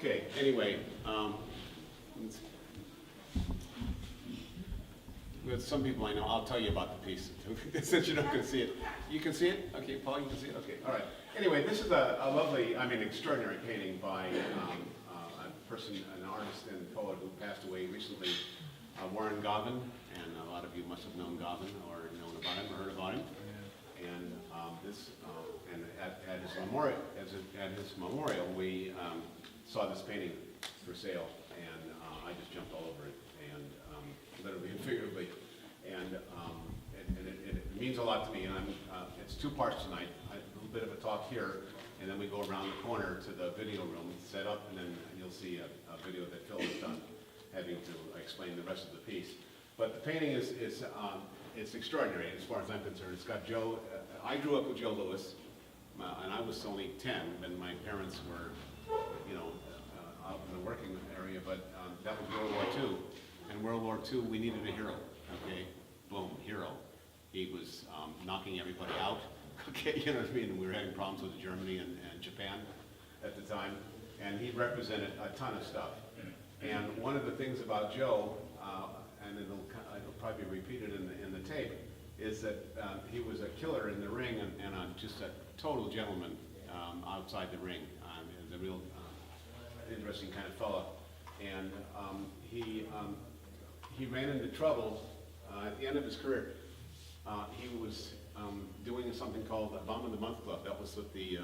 Okay, anyway, with some people I know, I'll tell you about the piece, since you're not going to see it. You can see it? Okay, Paul, you can see it? Okay, all right. Anyway, this is a lovely, I mean, extraordinary painting by a person, an artist and poet who passed away recently, Warren Govan, and a lot of you must have known Govan or known about him or heard about him. And at his memorial, we saw this painting for sale, and I just jumped all over it, and literally and figuratively, and it means a lot to me. And it's two parts tonight. A little bit of a talk here, and then we go around the corner to the video room, set up, and then you'll see a video that Phil has done, having to explain the rest of the piece. But the painting is it's extraordinary as far as I'm concerned. It's got Joe. I grew up with Joe Louis, and I was only 10, and my parents were, out in the working area. But that was World War II, and World War II we needed a hero. Okay, boom, hero. He was knocking everybody out. Okay, you know what I mean. We were having problems with Germany and Japan at the time, and he represented a ton of stuff. And one of the things about Joe, and it'll probably be repeated in the tape, is that he was a killer in the ring and just a total gentleman outside the ring. He was a real interesting kind of fellow. And he ran into trouble at the end of his career. He was doing something called the Bomb of the Month Club. That was what the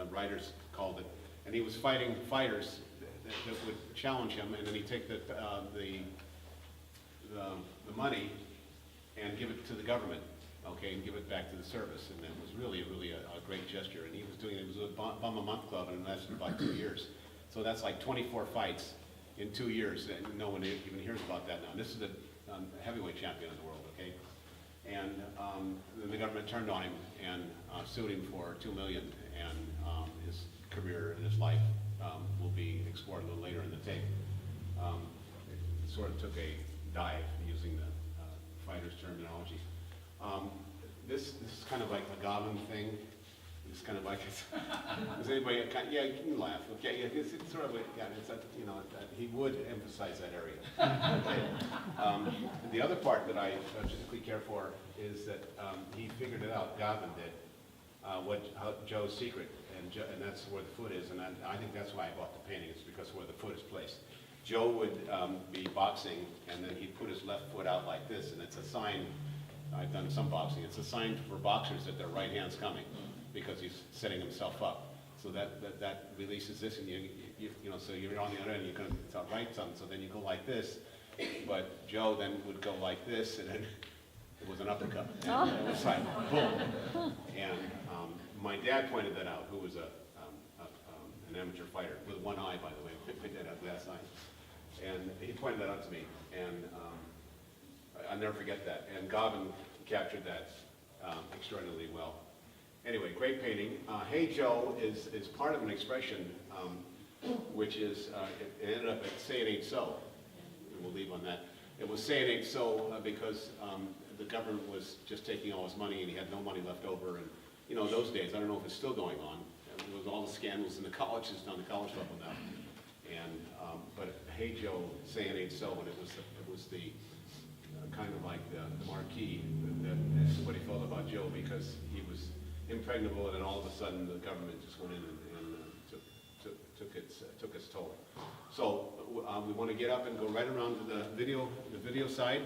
writers called it. And he was fighting fighters that would challenge him, and then he'd take the money and give it to the government, okay, and give it back to the service. And it was really a great gesture. And he was doing it. It was a Bomb a Month Club, and it lasted about 2 years. So that's like 24 fights in 2 years, and no one even hears about that now. And this is the heavyweight champion of the world, okay? And then the government turned on him and sued him for $2 million, and his career and his life will be explored a little later in the tape. It sort of took a dive, using the fighter's terminology. This is kind of like a Govan thing. It's kind of like, does anybody, yeah, you can laugh, okay? Yeah, it's sort of, he would emphasize that area. Okay. The other part that I particularly care for is that he figured it out, Govan did, Joe's secret, and that's where the foot is, and I think that's why I bought the painting. It's because where the foot is placed. Joe would be boxing, and then he'd put his left foot out like this, and it's a sign. I've done some boxing. It's a sign for boxers that their right hand's coming, because he's setting himself up. So that releases this, and so you're on the other end. You're going to right something. So then you go like this, but Joe then would go like this, and then it was an uppercut. And it was like boom. And my dad pointed that out, who was an amateur fighter with one eye, by the way. My dad had glass eye, and he pointed that out to me, and I'll never forget that. And Govan captured that extraordinarily well. Anyway, great painting. Hey Joe is part of an expression, which is, it ended up at Say It Ain't So. We'll leave on that. It was Say It Ain't So because the government was just taking all his money, and he had no money left over. And those days, I don't know if it's still going on. There was all the scandals in the colleges, on the college level now. And but Hey Joe, Say It Ain't So, and it was the kind of like the marquee that everybody felt about Joe, because he was impregnable, and then all of a sudden the government just went in and took its toll. So we want to get up and go right around to the video side.